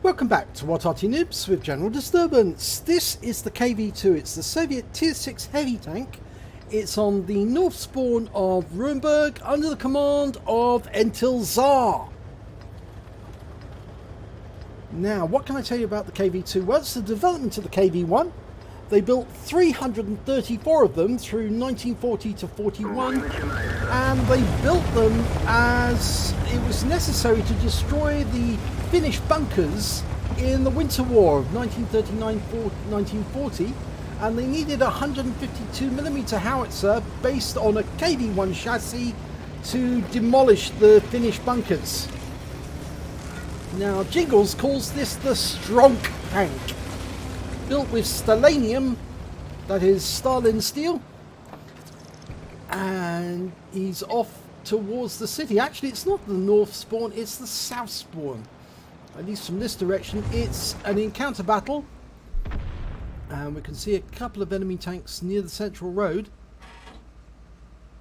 Welcome back to What Arty Noobs with General Disturbance. This is the KV-2. It's the Soviet Tier 6 heavy tank. It's on the north spawn of Ruinberg under the command of entilzhar. Now, what can I tell you about the KV-2? Well, it's the development of the KV-1. They built 334 of them through 1940 to 41, and they built them as it was necessary to destroy the Finnish bunkers in the Winter War of 1939-1940, and they needed a 152mm howitzer based on a KV-1 chassis to demolish the Finnish bunkers. Now, Jingles calls this the Strong Tank. Built with stalanium, that is Stalin steel, and he's off towards the city. Actually, it's not the north spawn, it's the south spawn. At least from this direction. It's an encounter battle, and we can see a couple of enemy tanks near the central road,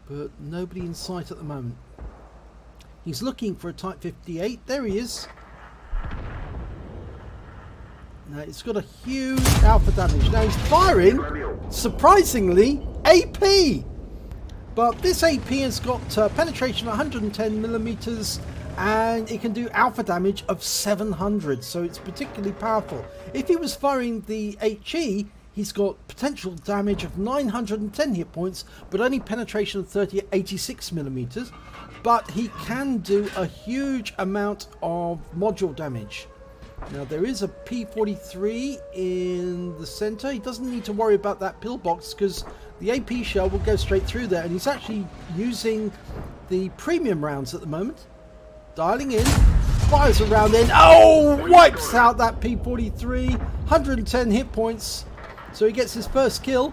but nobody in sight at the moment. He's looking for a Type 58. There he is. Now, it's got a huge alpha damage. Now, he's firing, surprisingly, AP. But this AP has got penetration of 110mm, and it can do alpha damage of 700, so it's particularly powerful. If he was firing the HE, he's got potential damage of 910 hit points, but only penetration of 86mm. But he can do a huge amount of module damage. Now, there is a P43 in the center. He doesn't need to worry about that pillbox because the AP shell will go straight through there, and he's actually using the premium rounds at the moment. Dialing in, fires a round in, oh, wipes out that P43, 110 hit points, so he gets his first kill.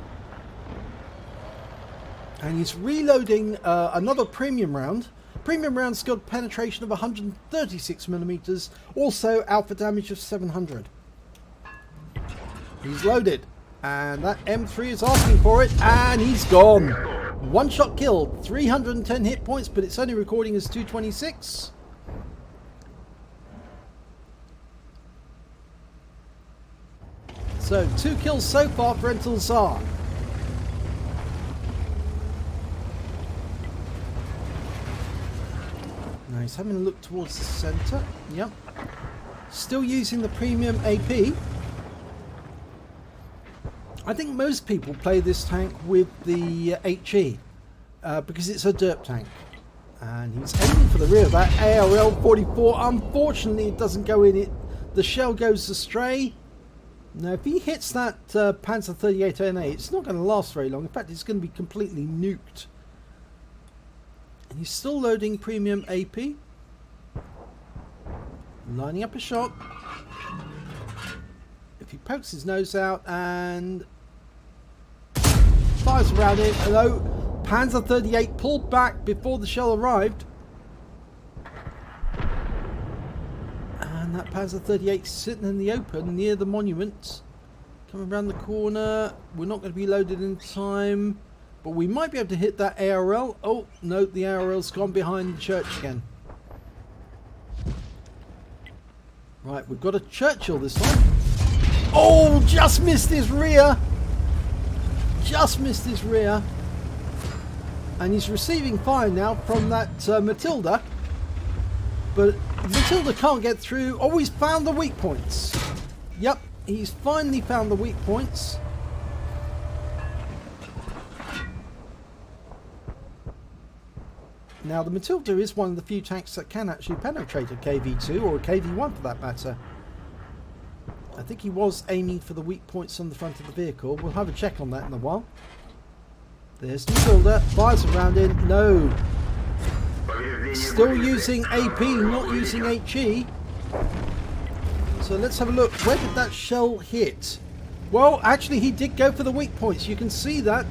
And he's reloading another premium round. Premium round's got penetration of 136mm, also alpha damage of 700. He's loaded, and that M3 is asking for it, and he's gone. One shot killed, 310 hit points, but it's only recording as 226. So 2 kills so far for entilzhar. Now he's having a look towards the centre. Yep. Still using the premium AP. I think most people play this tank with the HE because it's a derp tank. And he's aiming for the rear of that ARL-44. Unfortunately, it doesn't go in it. The shell goes astray. Now, if he hits that Panzer 38 NA, it's not going to last very long. In fact, it's going to be completely nuked. And he's still loading premium AP. Lining up a shot. If he pokes his nose out and fires around it. Hello, Panzer 38 pulled back before the shell arrived. And that Panzer 38 sitting in the open near the monument. Coming around the corner. We're not going to be loaded in time. But we might be able to hit that ARL. Oh, no, the ARL's gone behind the church again. Right, we've got a Churchill this time. Oh, just missed his rear. Just missed his rear. And he's receiving fire now from that Matilda. But Matilda can't get through. Oh, he's found the weak points. Yep, he's finally found the weak points. Now, the Matilda is one of the few tanks that can actually penetrate a KV-2 or a KV-1 for that matter. I think he was aiming for the weak points on the front of the vehicle. We'll have a check on that in a while. There's Matilda. Fires around in. No. Still using AP, not using HE. So let's have a look. Where did that shell hit? Well, actually, he did go for the weak points. You can see that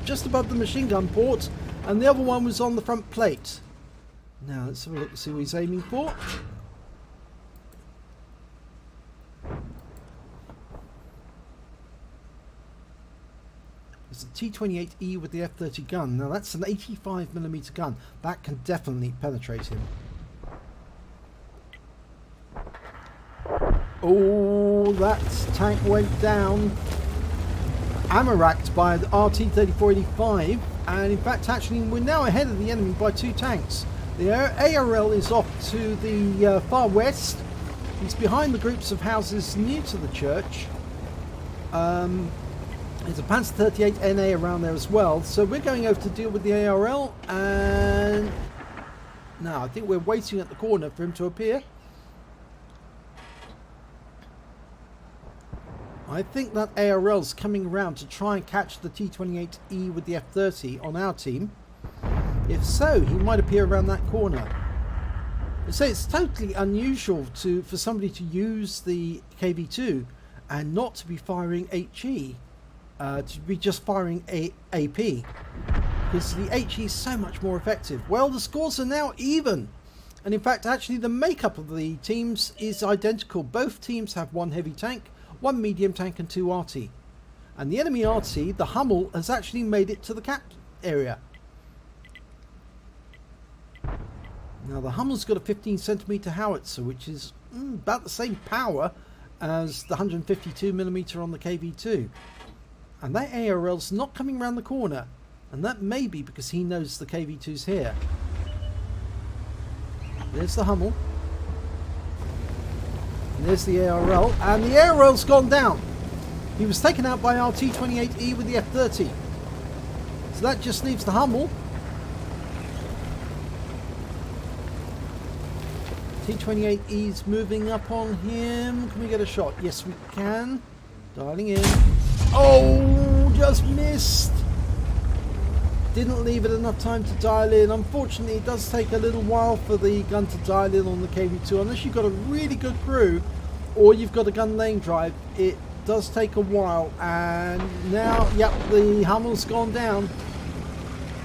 just above the machine gun port. And the other one was on the front plate. Now let's have a look and see what he's aiming for. It's a T28E with the F30 gun. Now that's an 85mm gun. That can definitely penetrate him. Oh, that tank went down. Ammo-racked by the RT-3485, and in fact actually we're now ahead of the enemy by 2 tanks. The ARL is off to the far west. He's behind the groups of houses near to the church. There's a Panzer 38 NA around there as well, so we're going over to deal with the ARL, and now I think we're waiting at the corner for him to appear. I think that ARL's coming around to try and catch the T-28E with the F-30 on our team. If so, he might appear around that corner. So it's totally unusual for somebody to use the KV-2 and not to be firing HE, to be just firing AP, because the HE is so much more effective. Well, the scores are now even, and in fact actually the makeup of the teams is identical. Both teams have 1 heavy tank, 1 medium tank and 2 Arty. And the enemy Arty, the Hummel, has actually made it to the cap area. Now the Hummel's got a 15cm howitzer, which is about the same power as the 152mm on the KV-2. And that ARL's not coming around the corner, and that may be because he knows the KV-2's here. There's the Hummel. And there's the ARL, and the ARL's gone down. He was taken out by our T-28E with the F-30. So that just leaves the Hummel. T-28E's moving up on him. Can we get a shot? Yes, we can. Dialing in. Oh, just missed. Didn't leave it enough time to dial in. Unfortunately, it does take a little while for the gun to dial in on the KV-2. Unless you've got a really good crew or you've got a gun lane drive, it does take a while. And now, yep, the Hummel's gone down.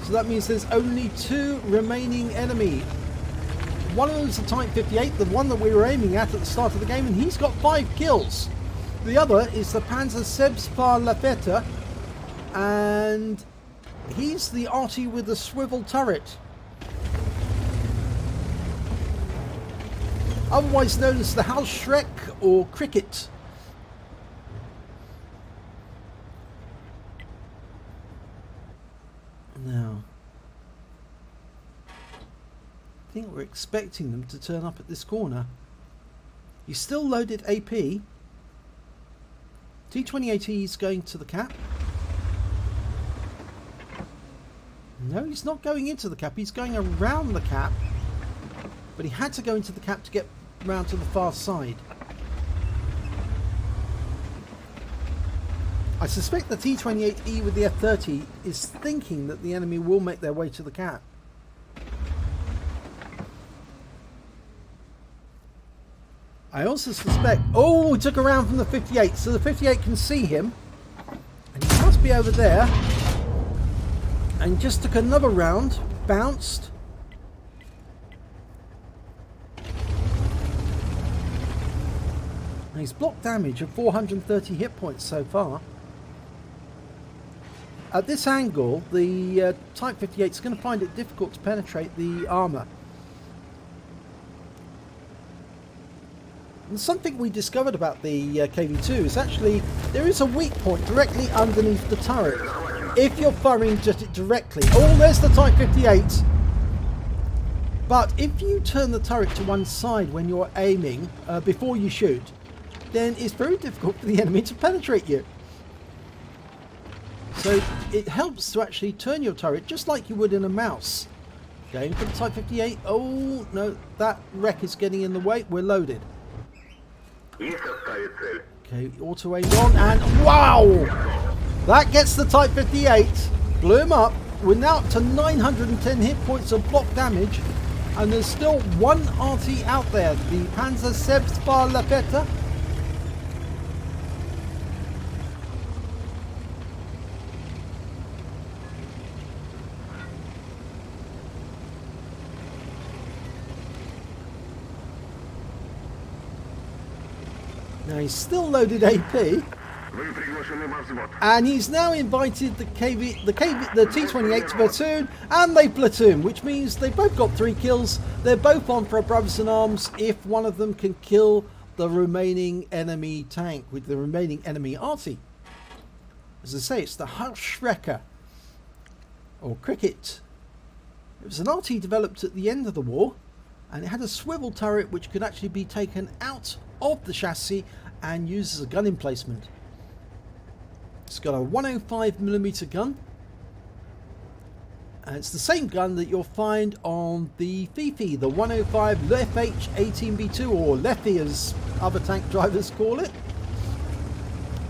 So that means there's only 2 remaining enemy. One of them's the Type 58, the one that we were aiming at the start of the game, and he's got 5 kills. The other is the Panzer Sebspar Lafetta, and he's the Arty with the swivel turret. Otherwise known as the House Shrek or Cricket. Now, I think we're expecting them to turn up at this corner. He's still loaded AP. T-28E is going to the cap. No, he's not going into the cap. He's going around the cap. But he had to go into the cap to get round to the far side. I suspect the T-28E with the F-30 is thinking that the enemy will make their way to the cap. I also suspect... Oh, he took a round from the 58, so the 58 can see him. And he must be over there. And just took another round, bounced. And he's blocked damage of 430 hit points so far. At this angle, the Type 58 is going to find it difficult to penetrate the armour. And something we discovered about the KV-2 is actually there is a weak point directly underneath the turret. If you're firing just directly, oh, there's the Type 58. But if you turn the turret to one side when you're aiming before you shoot, then it's very difficult for the enemy to penetrate you. So it helps to actually turn your turret just like you would in a mouse. Going for the Type 58. Oh no, that wreck is getting in the way. We're loaded. Okay, auto aim on, and wow! That gets the Type 58. Blew him up. We're now up to 910 hit points of block damage, and there's still one Arty out there, the Panzer Sebspar Lafetta. Now he's still loaded AP, and he's now invited the T-28 to platoon, and they platoon, which means they both got 3 kills. They're both on for a brothers in arms if one of them can kill the remaining enemy tank, with the remaining enemy Arty. As I say, it's the Hushwrecker, or Cricket. It was an Arty developed at the end of the war, and it had a swivel turret which could actually be taken out of the chassis and used as a gun emplacement. It's got a 105mm gun, and it's the same gun that you'll find on the Fifi, the 105 FH-18B2, or Leffy as other tank drivers call it.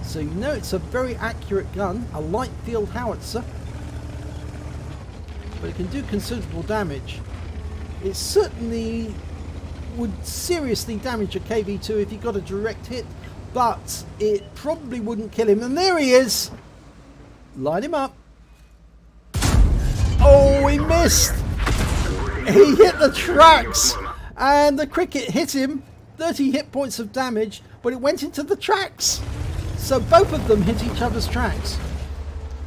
So you know it's a very accurate gun, a light field howitzer, but it can do considerable damage. It certainly would seriously damage a KV-2 if he got a direct hit, but it probably wouldn't kill him. And there he is! Line him up. Oh, he missed! He hit the tracks! And the Cricket hit him. 30 hit points of damage, but it went into the tracks. So both of them hit each other's tracks.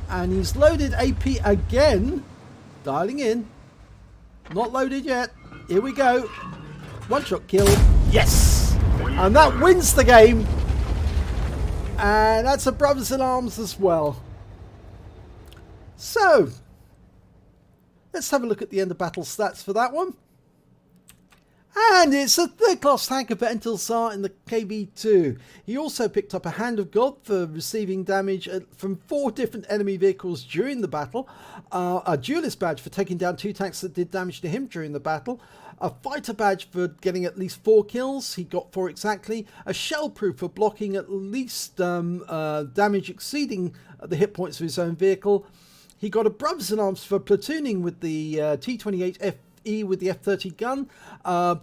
And he's loaded AP again. Dialing in. Not loaded yet. Here we go. One shot kill. Yes! And that wins the game. And that's a brothers in arms as well. So, let's have a look at the end of battle stats for that one. And it's a third class tanker for entilzhar in the KV-2. He also picked up a Hand of God for receiving damage from 4 different enemy vehicles during the battle. A duelist badge for taking down 2 tanks that did damage to him during the battle. A fighter badge for getting at least 4 kills. He got 4 exactly. A shell proof for blocking at least damage exceeding the hit points of his own vehicle. He got a brothers in arms for platooning with the T-28 with the F-30 gun,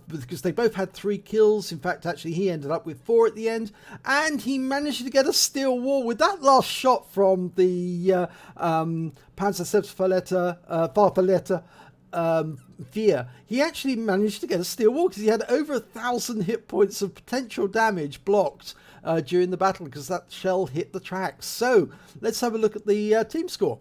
because they both had 3 kills. In fact, actually, he ended up with 4 at the end, and he managed to get a steel wall with that last shot from the Panzerfahrverleiter Fear. He actually managed to get a steel wall because he had over 1,000 hit points of potential damage blocked during the battle because that shell hit the tracks. So let's have a look at the team score.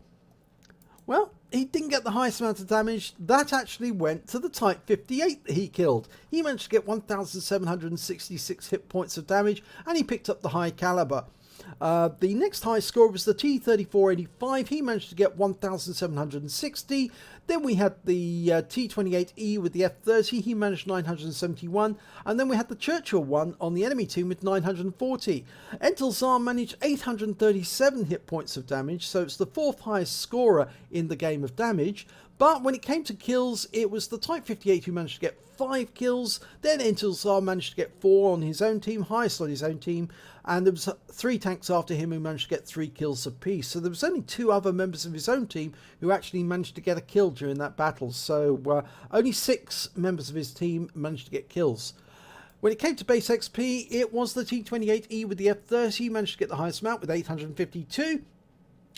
Well, he didn't get the highest amount of damage. That actually went to the Type 58 that he killed. He managed to get 1,766 hit points of damage, and he picked up the high caliber. The next high score was the T-3485. He managed to get 1,760. Then we had the T-28E with the F-30. He managed 971. And then we had the Churchill one on the enemy team with 940. entilzhar managed 837 hit points of damage, so it's the 4th highest scorer in the game of damage. But when it came to kills, it was the Type 58 who managed to get 5 kills. Then entilzhar managed to get 4 on his own team, highest on his own team. And there was 3 tanks after him who managed to get 3 kills apiece. So there was only 2 other members of his own team who actually managed to get a kill during that battle. So only 6 members of his team managed to get kills. When it came to base XP, it was the T-28E with the F-30. He managed to get the highest amount with 852.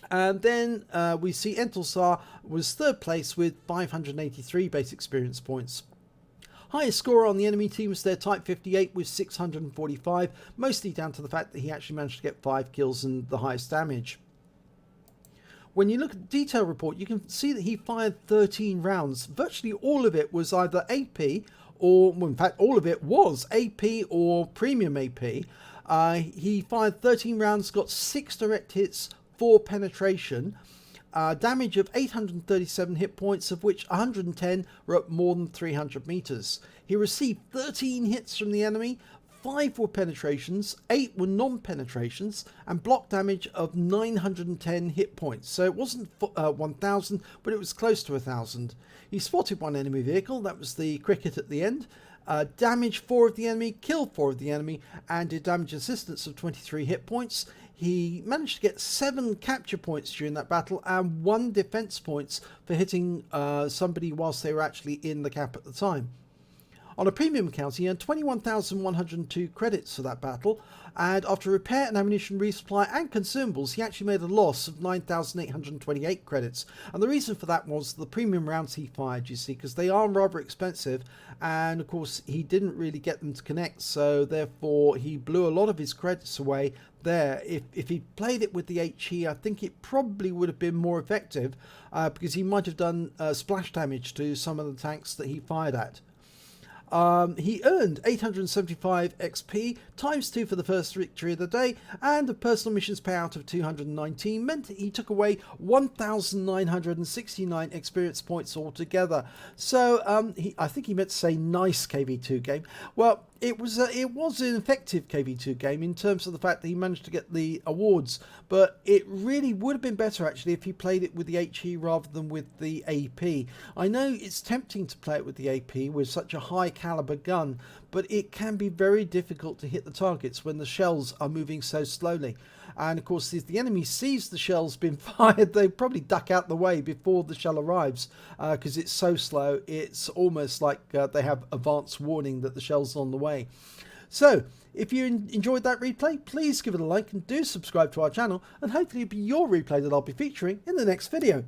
And then we see entilzhar was 3rd place with 583 base experience points. Highest scorer on the enemy team was their Type 58 with 645, mostly down to the fact that he actually managed to get 5 kills and the highest damage. When you look at the detail report, you can see that he fired 13 rounds. Virtually all of it was either AP or, well, in fact, all of it was AP or premium AP. He fired 13 rounds, got 6 direct hits, 4 penetration, damage of 837 hit points, of which 110 were at more than 300 meters. He received 13 hits from the enemy, 5 were penetrations, 8 were non-penetrations, and block damage of 910 hit points. So it wasn't 1,000, but it was close to 1,000. He spotted 1 enemy vehicle, that was the Cricket at the end, damaged 4 of the enemy, killed 4 of the enemy, and did damage assistance of 23 hit points. He managed to get 7 capture points during that battle and 1 defense points for hitting somebody whilst they were actually in the cap at the time. On a premium account, he earned 21,102 credits for that battle, and after repair and ammunition resupply and consumables, he actually made a loss of 9,828 credits. And the reason for that was the premium rounds he fired, you see, because they are rather expensive, and of course he didn't really get them to connect, so therefore he blew a lot of his credits away there. If he played it with the HE, I think it probably would have been more effective, because he might have done splash damage to some of the tanks that he fired at. He earned 875 XP, ×2 for the first victory of the day, and a personal missions payout of 219 meant he took away 1,969 experience points altogether. So I think he meant to say nice KV-2 game. Well, it was an effective KV-2 game in terms of the fact that he managed to get the awards, but it really would have been better actually if he played it with the HE rather than with the AP. I know it's tempting to play it with the AP with such a high caliber gun, but it can be very difficult to hit the targets when the shells are moving so slowly. And of course, if the enemy sees the shells being fired, they probably duck out the way before the shell arrives, because it's so slow. It's almost like they have advance warning that the shell's on the way. So if you enjoyed that replay, please give it a like and do subscribe to our channel, and hopefully it'll be your replay that I'll be featuring in the next video.